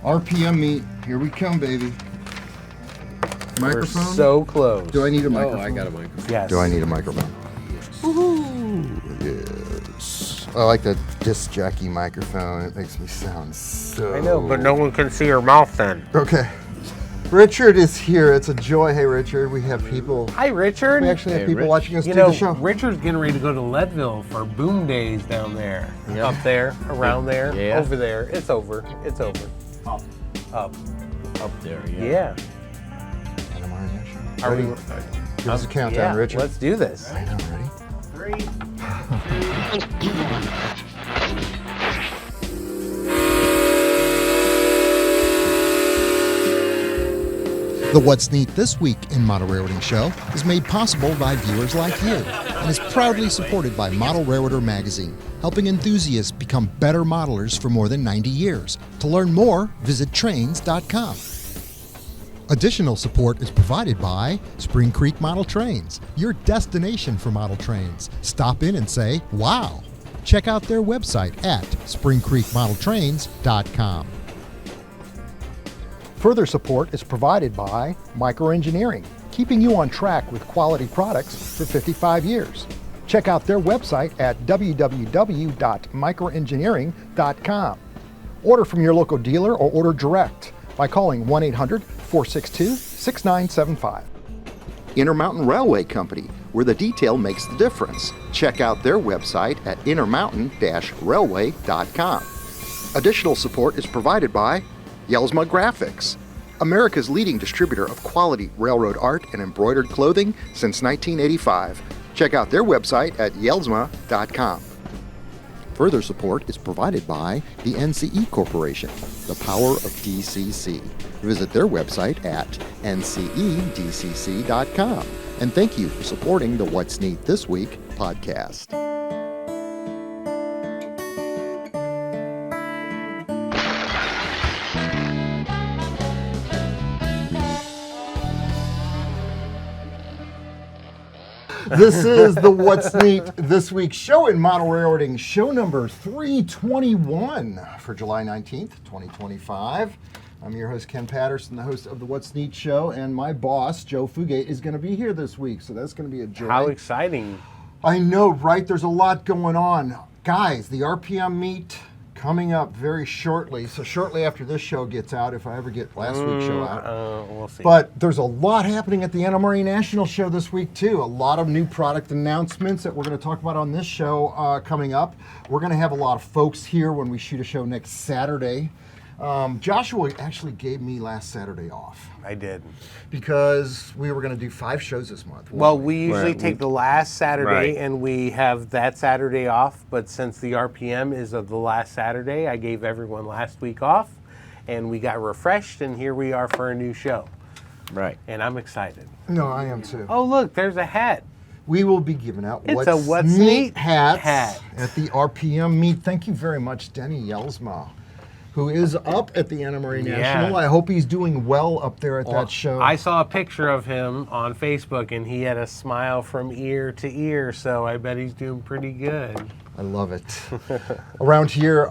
RPM meet. Here we come, baby. Microphone? We're so close. Do I need a microphone? Oh, I got a microphone. Yes. Do I need a microphone? Woohoo! Yes. I like the disc jockey microphone. It makes me sound so... I know, but no one can see your mouth then. Okay. Richard is here. It's a joy. Hey, Richard. We have people... Hi, Richard. We actually have Hey, people Rich. watching us You do know, the show. Richard's getting ready to go to Leadville for Boom Days down there. Yeah. Up there, around there, Yeah. over there. It's over. It's over. Up. Up there, Yeah. Santa Maria National. Are Ready? we... Give us a countdown, Yeah, Richard. let's do this. I know, ready? 3, 2, 1. The What's Neat This Week in Model Railroading Show is made possible by viewers like you and is proudly supported by Model Railroader Magazine, helping enthusiasts become better modelers for more than 90 years. To learn more, visit trains.com. Additional support is provided by Spring Creek Model Trains, your destination for model trains. Stop in and say, wow. Check out their website at springcreekmodeltrains.com. Further support is provided by Microengineering, keeping you on track with quality products for 55 years. Check out their website at www.microengineering.com. Order from your local dealer or order direct by calling 1-800-462-6975. Intermountain Railway Company, where the detail makes the difference. Check out their website at intermountain-railway.com. Additional support is provided by Yelsma Graphics, America's leading distributor of quality railroad art and embroidered clothing since 1985. Check out their website at yelsma.com. Further support is provided by the NCE Corporation, the power of DCC. Visit their website at ncedcc.com. And thank you for supporting the What's Neat This Week podcast. This is the What's Neat This Week show in Model Railroading, show number 321 for July 19th, 2025. I'm your host, Ken Patterson, the host of the What's Neat show, and my boss, Joe Fugate, is going to be here this week, so that's going to be a joy. How exciting. I know, right? There's a lot going on. Guys, the RPM meet coming up very shortly, so shortly after this show gets out, if I ever get last week's show out. We'll see. But there's a lot happening at the Santa Maria National Show this week, too. A lot of new product announcements that we're going to talk about on this show coming up. We're going to have a lot of folks here when we shoot a show next Saturday. Joshua actually gave me last Saturday off I did. because we were going to do 5 shows this month. Well, we usually Right, take the last Saturday Right. and we have that Saturday off, but since the RPM is of the last Saturday, I gave everyone last week off and we got refreshed and here we are for a new show. Right. And I'm excited. No, I am too. Oh, look, there's a hat. We will be giving out It's a What's Neat hats hat. at the RPM meet. Thank you very much, Denny Yelsma, who is up at the Santa Maria Yeah. National. I hope he's doing well up there at that show. I saw a picture of him on Facebook and he had a smile from ear to ear, so I bet he's doing pretty good. I love it. Around here,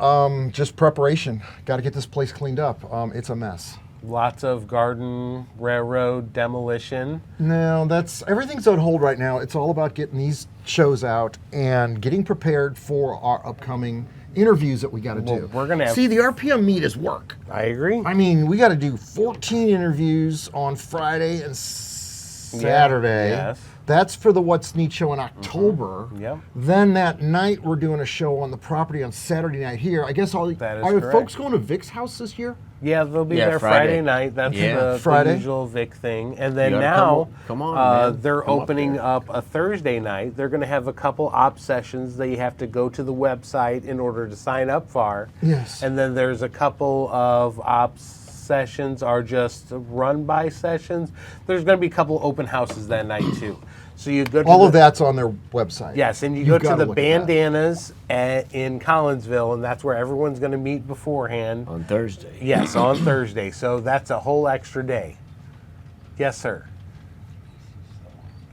just preparation. Got to get this place cleaned up. It's a mess. Lots of garden railroad demolition. No, everything's on hold right now. It's all about getting these shows out and getting prepared for our upcoming interviews that we got to do. we're gonna have- See, the RPM meet is work. I agree. I mean, we got to do 14 interviews on Friday and Saturday. Yes. That's for the What's Neat show in October. Yep. Then that night we're doing a show on the property on Saturday night here. I guess That is are correct. folks going to Vic's house this year? Yeah, they'll be Yeah, there Friday. Friday night. That's Yeah. the Friday? usual Vic thing. And then You gotta now, come on, man. they're Come up opening there. up a Thursday night. They're going to have a couple op sessions that you have to go to the website in order to sign up for. Yes. And then there's a couple of ops sessions are just run-by sessions. There's going to be a couple open houses that night too. So you go to All of that's on their website. Yes, and you You've go to gotta the look at that. Bandanas in Collinsville, and that's where everyone's going to meet beforehand. On Thursday. Yes, on Thursday. So that's a whole extra day. Yes, sir.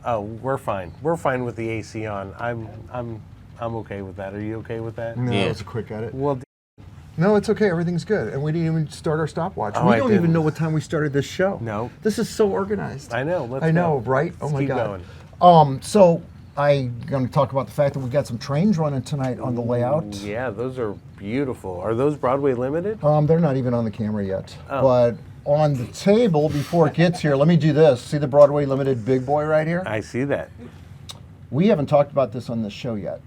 Oh, we're fine. We're fine with the AC on. I'm okay with that. Are you okay with that? No, Yeah. that was a quick edit. Well, No, it's okay. Everything's good. And we didn't even start our stopwatch. Oh, we I don't even didn't. know what time we started this show. No. This is so organized. I know. Let's I know, go. right? Let's oh my keep God. going. So I'm going to talk about the fact that we got some trains running tonight on the layout. Yeah, those are beautiful. Are those Broadway limited? They're not even on the camera yet. Oh. But on the table before it gets here, let me do this. See the Broadway limited big boy right here? I see that. We haven't talked about this on this show yet.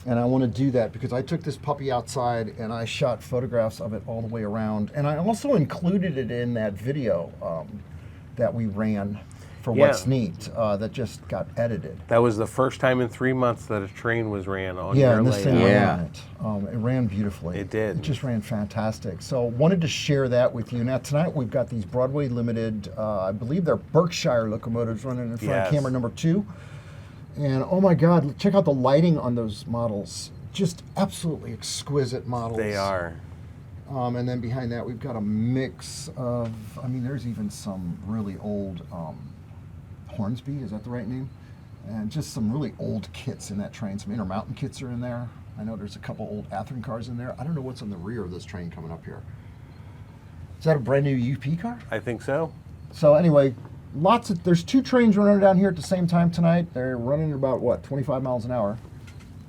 And I want to do that because I took this puppy outside and I shot photographs of it all the way around. And I also included it in that video that we ran for What's Neat that just got edited. That was the first time in 3 months that a train was ran on Yeah, your and this thing layout. ran on it. It ran beautifully. It did. It just ran fantastic. So wanted to share that with you. Now tonight we've got these Broadway limited, I believe they're Berkshire locomotives running in front of camera number 2. And oh my God, check out the lighting on those models. Just absolutely exquisite models. They are. And then behind that we've got a mix of, I mean, there's even some really old Hornsby, is that the right name? And just some really old kits in that train. Some Intermountain kits are in there. I know there's a couple old Athearn cars in there. I don't know what's on the rear of this train coming up here. Is that a brand new UP car? I think so. So anyway, there's 2 trains running down here at the same time tonight. They're running at about, what, 25 miles an hour.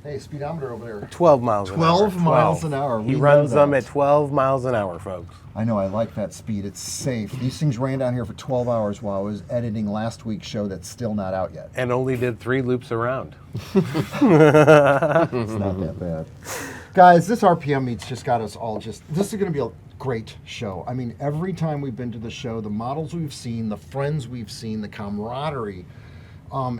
Hey, speedometer over there. 12 miles an hour. 12 miles an hour. He We runs know them that. at 12 miles an hour, folks. I know, I like that speed. It's safe. These things ran down here for 12 hours while I was editing last week's show that's still not out yet. And only did 3 loops around. It's not that bad. Guys, this RPM meet's just got us all this is going to be a great show. I mean, every time we've been to the show, the models we've seen, the friends we've seen, the camaraderie,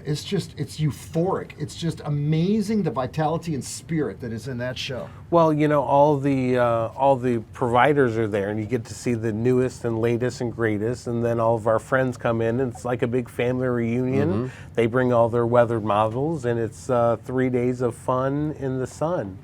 it's euphoric. It's just amazing the vitality and spirit that is in that show. Well, you know, all the providers are there, and you get to see the newest and latest and greatest. And then all of our friends come in, and it's like a big family reunion. They bring all their weathered models, and it's 3 days of fun in the sun.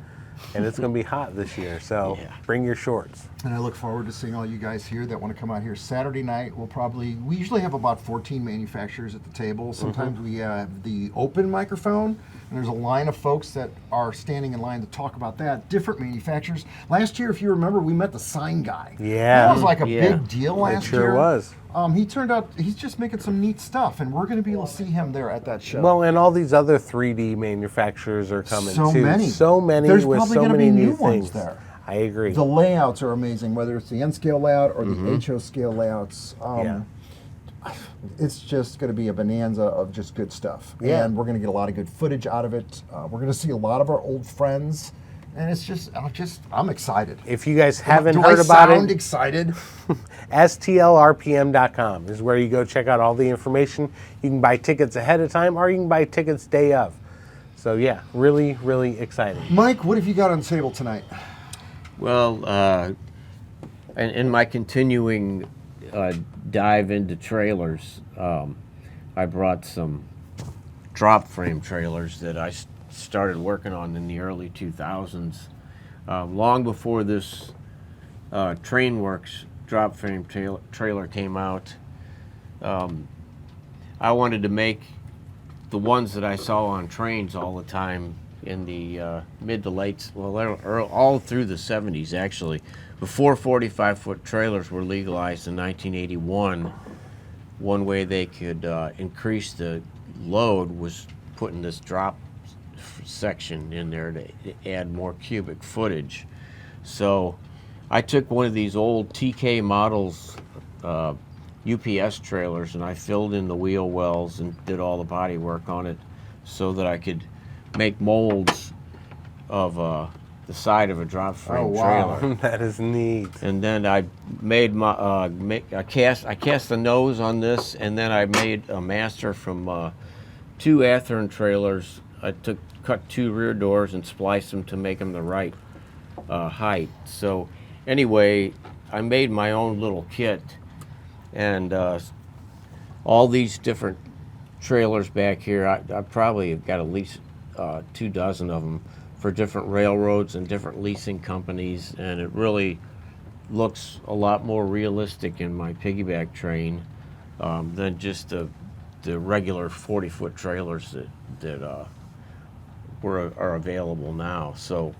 And it's going to be hot this year, so bring your shorts. And I look forward to seeing all you guys here that want to come out here Saturday night. We usually have about 14 manufacturers at the table. Sometimes we have the open microphone, and there's a line of folks that are standing in line to talk about that. Different manufacturers. Last year, if you remember, we met the sign guy. Yeah. That was like a big deal last It sure year. was. He turned out, he's just making some neat stuff, and we're going to be able to see him there at that show. Well, and all these other 3D manufacturers are coming So too. many. So many There's with probably so gonna many be new new ones things. there. I agree. The layouts are amazing, whether it's the N-scale layout or the HO scale layouts. It's just going to be a bonanza of just good stuff. Yeah. And we're going to get a lot of good footage out of it. We're going to see a lot of our old friends. And it's I'm excited. If you guys haven't Do heard I about sound it, excited? STLRPM.com is where you go check out all the information. You can buy tickets ahead of time, or you can buy tickets day of. So yeah, really, really exciting. Mike, what have you got on the table tonight? Well, in my continuing dive into trailers, I brought some drop frame trailers that I started working on in the early 2000s. Long before this Trainworks drop frame trailer came out, I wanted to make the ones that I saw on trains all the time in the mid to late, all through the 70s actually. Before 45-foot trailers were legalized in 1981, one way they could increase the load was putting this drop section in there to add more cubic footage. So I took one of these old TK models UPS trailers, and I filled in the wheel wells and did all the body work on it so that I could make molds of the side of a drop frame trailer. That is neat. And then I made my I cast the nose on this, and then I made a master from 2 Athearn trailers. I cut 2 rear doors and spliced them to make them the right height. So anyway, I made my own little kit, and all these different trailers back here, I probably have got at least 2 dozen of them for different railroads and different leasing companies, and it really looks a lot more realistic in my piggyback train than just the regular 40-foot trailers that are available now. So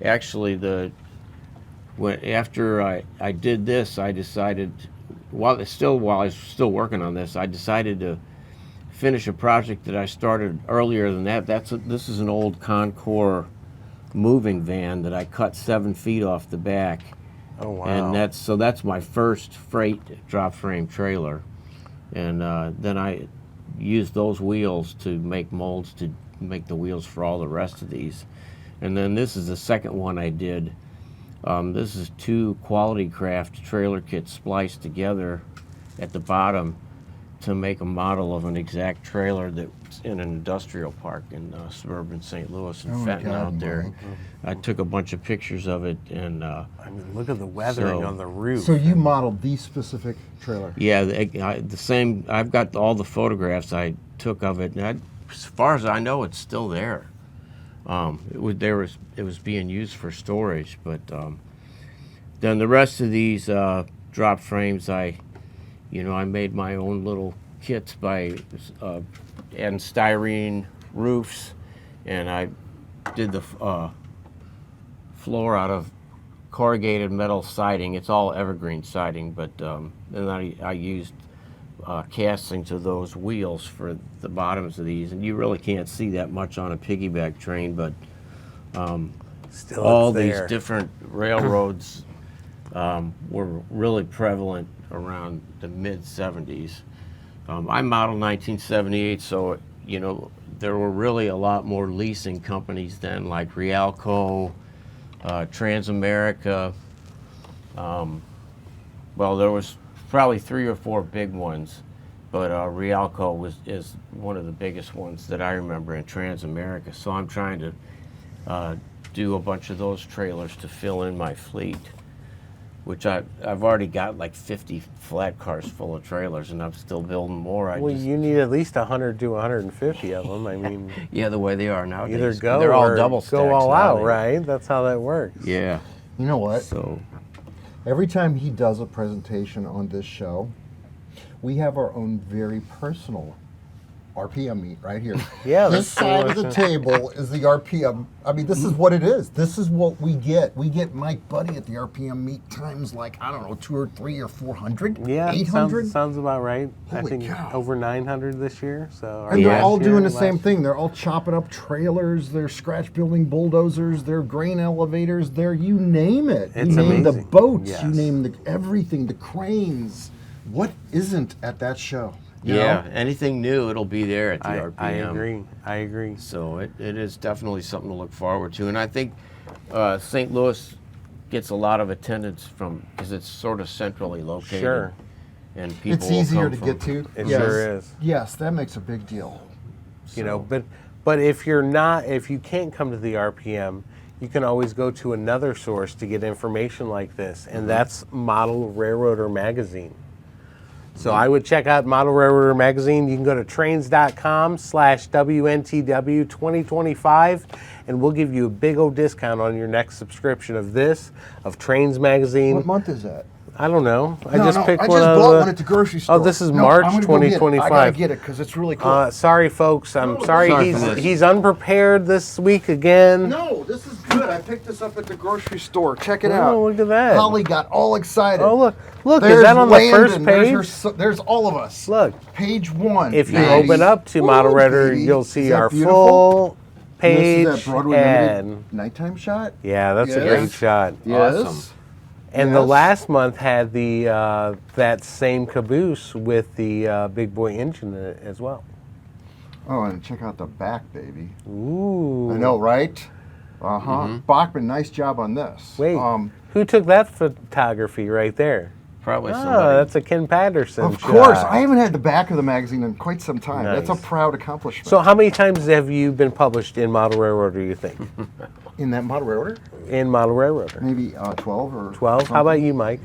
actually, after I did this, I decided, while I was still working on this, I decided to finish a project that I started earlier than that. This is an old Concours moving van that I cut 7 feet off the back. Oh wow! And that's my first freight drop frame trailer, and then I used those wheels to make molds to make the wheels for all the rest of these. And then this is the second one I did. This is 2 Quality Craft trailer kits spliced together at the bottom to make a model of an exact trailer that's in an industrial park in suburban St. Louis and Fenton out there. Mike. I took a bunch of pictures of it, and I mean, look at the weathering on the roof. So you modeled the specific trailer? yeah, the same. I've got all the photographs I took of it, and as far as I know, it's still there. It was being used for storage, but then the rest of these drop frames, I made my own little kits by adding styrene roofs, and I did the floor out of corrugated metal siding. It's all evergreen siding, but then I used castings of those wheels for the bottoms of these, and you really can't see that much on a piggyback train, but Still all it's these there. different railroads were really prevalent around the mid-70s. I modeled 1978, so there were really a lot more leasing companies then, like Rialco, Transamerica. Well, there was probably 3 or 4 big ones, but Rialco is one of the biggest ones that I remember in Transamerica. So I'm trying to do a bunch of those trailers to fill in my fleet, which I've already got like 50 flat cars full of trailers, and I'm still building more. Well, you need at least 100 to 150 of them. I mean, Yeah, the way they are nowadays. either go They're all or double stacks go all now, out, they- right? That's how that works. Yeah. You know what? So Every time he does a presentation on this show, we have our own very personal RPM meet right here. Yeah, This that's side of cool. the table is the RPM. I mean, this is what it is. This is what we get. We get Mike Buddy at the RPM meet times like, I don't know, 2 or 3 or 400? Yeah, 800? sounds about right. I Holy think cow. over 900 this year. So And they're Yeah. all doing the last same year. thing. They're all chopping up trailers, they're scratch building bulldozers, they're grain elevators, they're you name it. It's you name the amazing. boats, you Yes. name everything, the cranes. What isn't at that show? You yeah, know? anything new, it'll be there at the I RPM. agree. I agree. So it is definitely something to look forward to. And I think St. Louis gets a lot of attendance because it's sort of centrally located. Sure. And people It's will easier come to from- get to. It Yes. sure is. Yes, that makes a big deal. You know, but if you can't come to the RPM, you can always go to another source to get information like this, and that's Model Railroader Magazine. So I would check out Model Railroader Magazine. You can go to trains.com/WNTW 2025, and we'll give you a big old discount on your next subscription of this, of Trains Magazine. What month is that? I don't know. I No, just no, picked I one just out bought of one at the grocery store. Oh, this is No, March I'm gonna go get it. 2025. I gotta get it because it's really cool. Sorry, folks. I'm No, sorry. sorry for this. He's unprepared this week again. No, this is good. I picked this up at the grocery store. Check it Oh, out. look at that. Holly got all excited. Oh, look! There's Is that on the first Landon, page? There's all of us. Look, Page 1. if you baby. open up to Woo, Model Railroader, baby. you'll Is see that our beautiful? full And page this is that Broadway ad. limited nighttime shot. Yeah, that's a Yes. great shot. Yes. Awesome. And the Yes. last month had the that same caboose with the big boy engine in it as well. Oh, and check out the back, baby. Ooh! I know, right? Uh-huh. Bachman, nice job on this. Wait, who took that photography right there? Probably Oh, somebody. that's a Ken Patterson. Of course. shot. I haven't had the back of the magazine in quite some time. That's a Nice. proud accomplishment. So, how many times have you been published in Model Railroader? You think in that model railroader, in Model Railroader? maybe 12 or 12. How about you, Mike?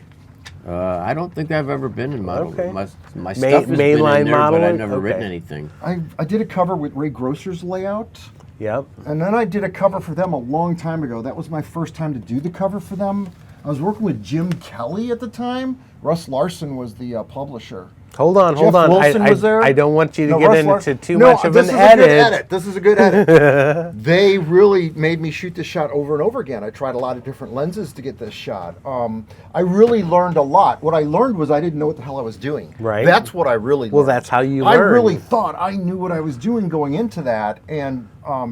I don't think I've ever been in model. Okay. My stuff has been mainline in there, but modeling? I've never written Okay. anything. I did a cover with Ray Grosser's layout, Yep. and then I did a cover for them a long time ago. That was my first time to do the cover for them. I was working with Jim Kelly at the time. Russ Larson was the publisher. Hold on. Jeff Wilson was there. I don't want you to No, get Russ into Larson. too No, much of this an is a good edit. This is a good edit. They really made me shoot this shot over and over again. I tried a lot of different lenses to get this shot. I really learned a lot. What I learned was I didn't know what the hell I was doing. Right. That's what I really learned. Well, that's how you I learn. really thought I knew what I was doing going into that, and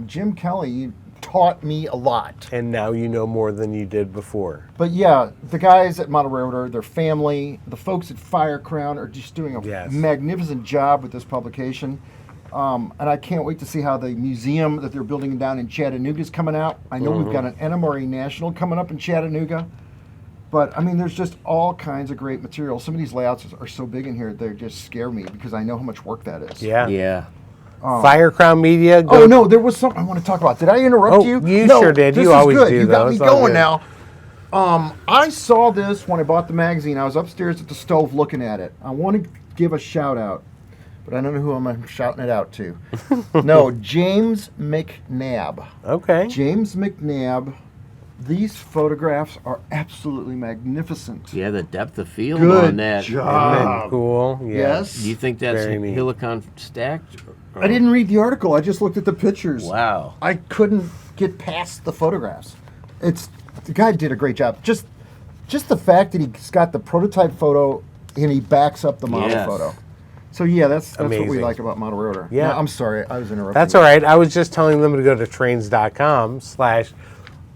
Jim Kelly taught me a lot. And now you know more than you did before. But yeah, the guys at Model Railroader, their family, the folks at Fire Crown are just doing a magnificent job with this publication. And I can't wait to see how the museum that they're building down in Chattanooga is coming out. I know we've got an NMRA National coming up in Chattanooga. But I mean, there's just all kinds of great material. Some of these layouts are so big in here, they just scare me because I know how much work that is. Yeah. Yeah. Fire Crown Media. Oh no, there was something I want to talk about. Did I interrupt you? You No, sure did. This You is always good. do, You got though. me It's all going good. now. I saw this when I bought the magazine. I was upstairs at the stove looking at it. I want to give a shout out, but I don't know who I'm shouting it out to. No, James McNabb. Okay. James McNabb. These photographs are absolutely magnificent. Yeah, the depth of field Good on that. job. Isn't that cool? Yeah. Yes. Do you think that's Very neat. Helicon stacked? I didn't read the article. I just looked at the pictures. Wow. I couldn't get past the photographs. The guy did a great job. Just the fact that he's got the prototype photo and he backs up the model Yes. photo. So yeah, that's what we Amazing. like about Model Railroader. Yeah. No, I'm sorry, I was interrupting. That's all right. I was just telling them to go to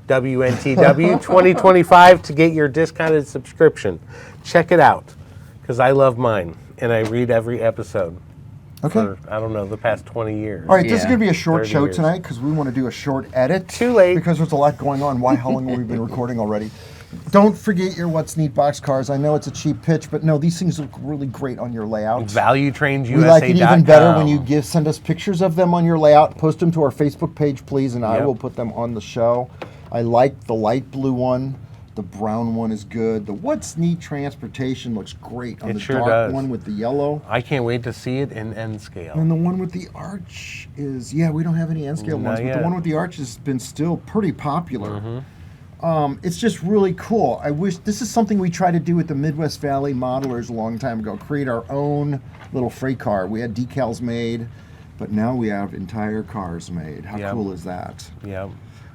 trains.com/WNTW 2025 to get your discounted subscription. Check it out because I love mine and I read every episode. Okay. For, I don't know, the past 20 years. All right, this is Yeah. going to be a short 30 show years. tonight because we want to do a short edit. Too late. Because there's a lot going on. How long have we been recording already? Don't forget your What's Neat box cars. I know it's a cheap pitch, but no, these things look really great on your layout. ValueTrainsusa.com. We like it even better when you send us pictures of them on your layout. Post them to our Facebook page, please, and I Yep. will put them on the show. I like the light blue one. The brown one is good. The What's Neat Transportation looks great on It the sure dark does. one with the yellow. I can't wait to see it in N scale. And the one with the arch is, yeah, we don't have any N-scale Not ones, but yet. the one with the arch has been still pretty popular. Mm-hmm. It's just really cool. I wish this is something we tried to do with the Midwest Valley Modelers a long time ago, create our own little freight car. We had decals made, but now we have entire cars made. How Yep. cool is that? Yep.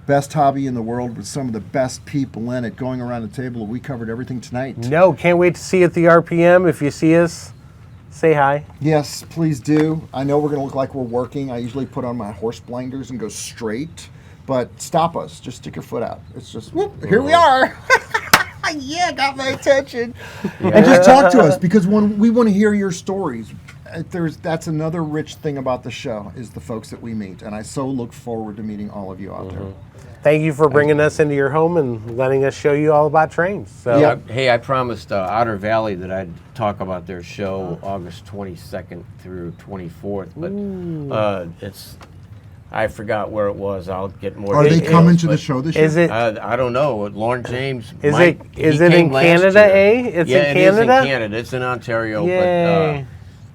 Best hobby in the world with some of the best people in it. Going around the table, we covered everything tonight. No, can't wait to see you at the RPM. If you see us, say hi. Yes, please do. I know we're going to look like we're working. I usually put on my horse blinders and go straight, but stop us. Just stick your foot out. It's just, whoop, here we are. Yeah, got my attention. And just talk to us because when we want to hear your stories. That's another rich thing about the show is the folks that we meet, and I so look forward to meeting all of you out there. Thank you for bringing us into your home and letting us show you all about trains. So, Yeah. Hey, I promised Otter Valley that I'd talk about their show August 22nd through 24th, but I forgot where it was. I'll get more. Are they details, coming to the but, show this year? is it I don't know. Lauren James. Is might, it he in came last Canada, year. eh? It's yeah, in it is Canada? in Canada. It's in Ontario. Yay.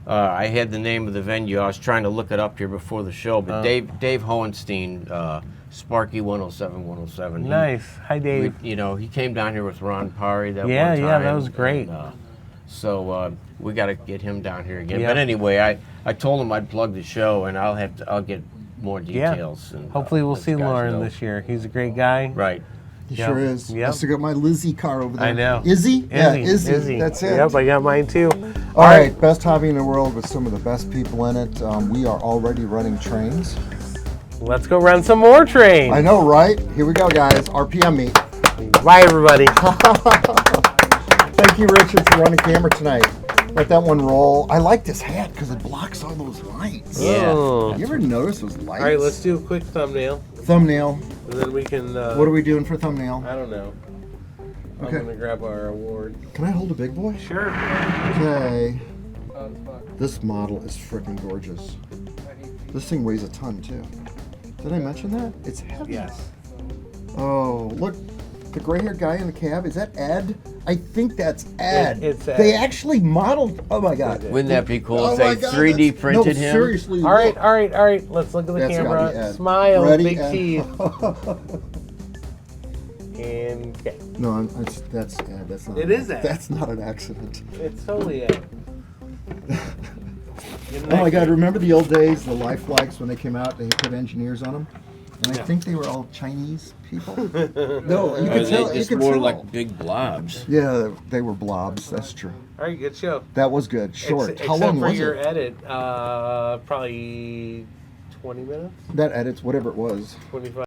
But I had the name of the venue. I was trying to look it up here before the show. But Dave Hohenstein, Sparky 107. Nice. Hi, Dave. He came down here with Ron Pari that Yeah, one time. yeah, that was great. And, so we got to get him down here again. Yeah. But anyway, I told him I'd plug the show, and I'll get more details. Yeah. And, Hopefully we'll let see you guys Lauren know. this year. He's a great guy. Right. He Yep. sure is. Yep. I still got my Lizzie car over there. I know. Izzy? Yeah, Izzy. That's it. Yep, I got mine too. All right, best hobby in the world with some of the best people in it. We are already running trains. Let's go run some more trains. I know, right? Here we go, guys. RPM meet. Bye, everybody. Thank you, Richard, for running camera tonight. Let that one roll. I like this hat because it blocks all those lights. Yeah. Oh. You ever notice those lights? All right, let's do a quick thumbnail, Thumbnail. and then we can. What are we doing for thumbnail? I don't know. Okay. I'm gonna grab our award. Can I hold a big boy? Sure. Okay. This model is freaking gorgeous. This thing weighs a ton, too. Did I mention that? It's heavy. Yes. Oh, look. The gray-haired guy in the cab, is that Ed? I think that's Ed. It's Ed. They actually modeled, oh my God. Wouldn't that be cool Oh if my they God, 3D that's- printed no, him? seriously. All right, look. all right, all right. Let's look at the That's gotta camera. be Ed. Smile, Ready, big Ed? teeth. And okay. No, that's Ed. That's not. It is Ed. That's not an accident. It's totally Ed. Oh my God! Remember the old days, the life flags when they came out? They put engineers on them, and I Yeah. think they were all Chinese people. No, you Are could they tell. You just could more tell. like big blobs? Yeah, they were blobs. That's true. All right, good show. That was good. Short. How Except long for was your it? edit, probably 20 minutes, That edits, whatever it was. 25.